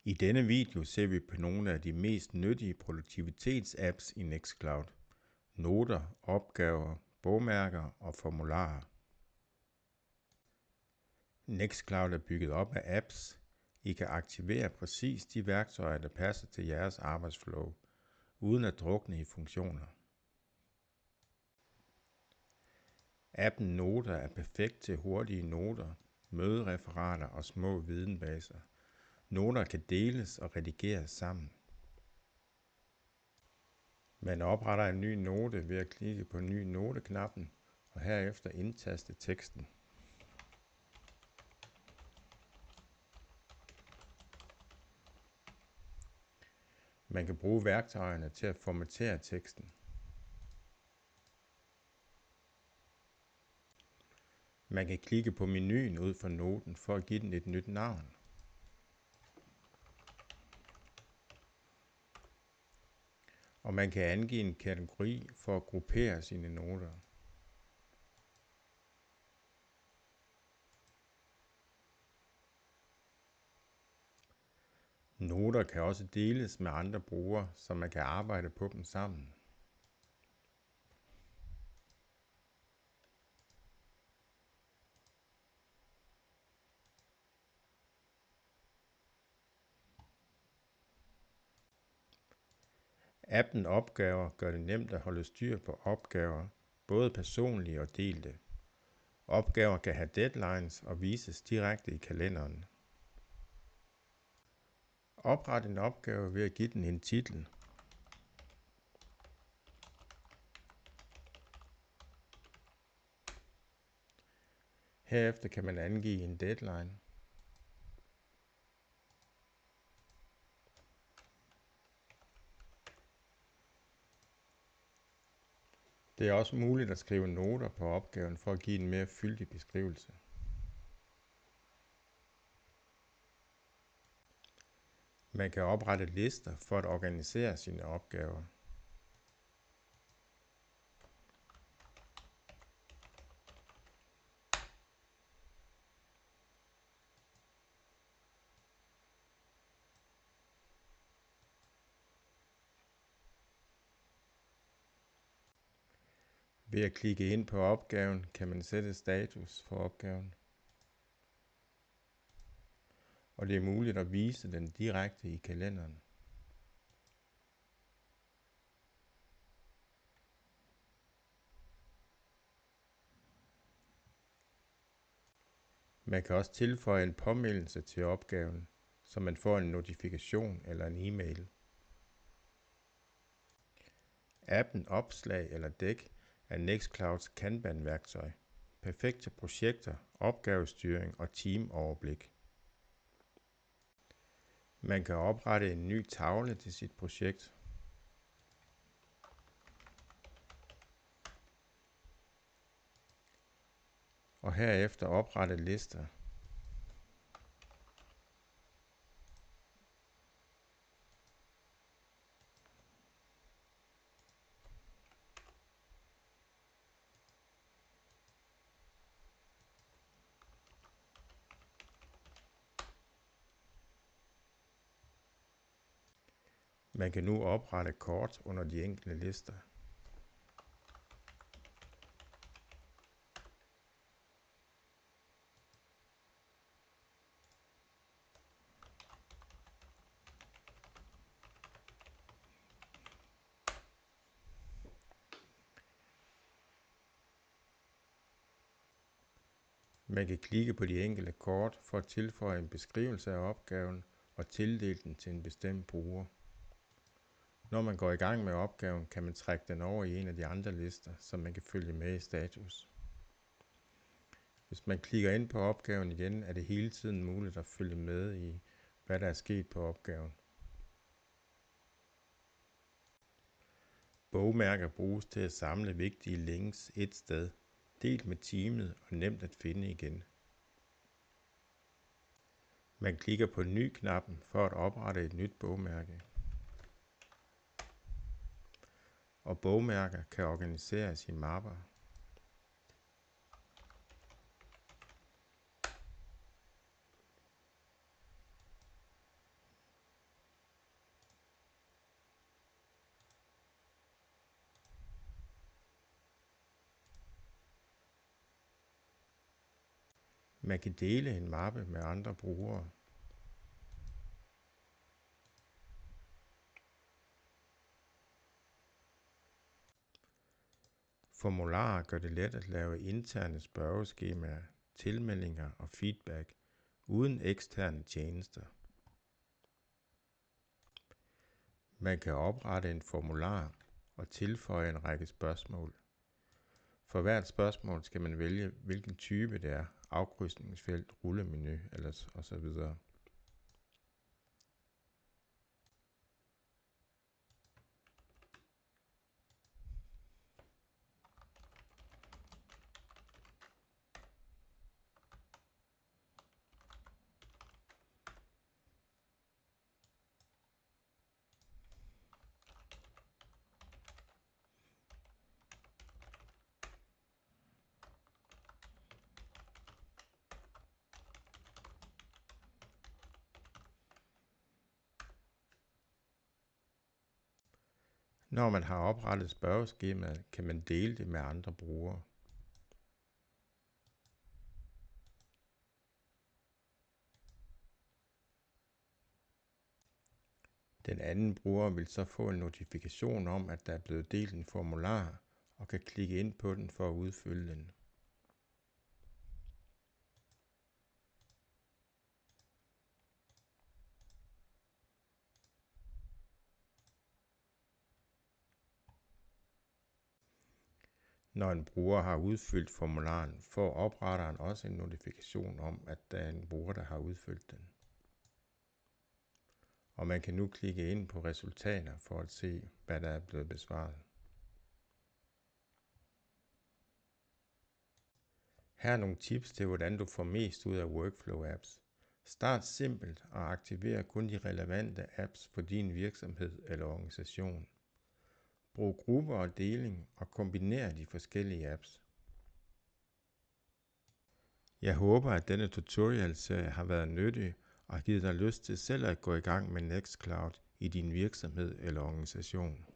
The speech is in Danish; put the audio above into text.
I denne video ser vi på nogle af de mest nyttige produktivitetsapps i Nextcloud. Noter, opgaver, bogmærker og formularer. Nextcloud er bygget op af apps. I kan aktivere præcis de værktøjer, der passer til jeres arbejdsflow, uden at drukne i funktioner. Appen Noter er perfekt til hurtige noter, mødereferater og små videnbaser. Noter kan deles og redigeres sammen. Man opretter en ny note ved at klikke på ny note-knappen og herefter indtaste teksten. Man kan bruge værktøjerne til at formattere teksten. Man kan klikke på menuen ud for noten for at give den et nyt navn. Og man kan angive en kategori for at gruppere sine noter. Noter kan også deles med andre brugere, så man kan arbejde på dem sammen. Appen Opgaver gør det nemt at holde styr på opgaver, både personlige og delte. Opgaver kan have deadlines og vises direkte i kalenderen. Opret en opgave ved at give den en titel. Herefter kan man angive en deadline. Det er også muligt at skrive noter på opgaven for at give en mere fyldig beskrivelse. Man kan oprette lister for at organisere sine opgaver. Ved at klikke ind på opgaven kan man sætte status for opgaven. Og det er muligt at vise den direkte i kalenderen. Man kan også tilføje en påmeldelse til opgaven, så man får en notifikation eller en e-mail. Appen Opslag eller Dæk er Nextclouds Kanban-værktøj. Perfekt til projekter, opgavestyring og teamoverblik. Man kan oprette en ny tavle til sit projekt. Og herefter oprette lister. Man kan nu oprette kort under de enkelte lister. Man kan klikke på de enkelte kort for at tilføje en beskrivelse af opgaven og tildele den til en bestemt bruger. Når man går i gang med opgaven, kan man trække den over i en af de andre lister, så man kan følge med i status. Hvis man klikker ind på opgaven igen, er det hele tiden muligt at følge med i, hvad der er sket på opgaven. Bogmærker bruges til at samle vigtige links et sted, delt med teamet og nemt at finde igen. Man klikker på ny-knappen for at oprette et nyt bogmærke. Og bogmærker kan organiseres i mapper. Man kan dele en mappe med andre brugere. Formularer gør det let at lave interne spørgeskemaer, tilmeldinger og feedback uden eksterne tjenester. Man kan oprette en formular og tilføje en række spørgsmål. For hvert spørgsmål skal man vælge, hvilken type det er, afkrydsningsfelt, rullemenu eller osv. Når man har oprettet spørgeskemaet, kan man dele det med andre brugere. Den anden bruger vil så få en notifikation om, at der er blevet delt en formular, og kan klikke ind på den for at udfylde den. Når en bruger har udfyldt formularen, får opretteren også en notifikation om, at der er en bruger, der har udfyldt den. Og man kan nu klikke ind på resultater for at se, hvad der er blevet besvaret. Her er nogle tips til, hvordan du får mest ud af Workflow apps. Start simpelt og aktiver kun de relevante apps for din virksomhed eller organisation. Brug grupper og deling og kombiner de forskellige apps. Jeg håber, at denne tutorial-serie har været nyttig og har givet dig lyst til selv at gå i gang med Nextcloud i din virksomhed eller organisation.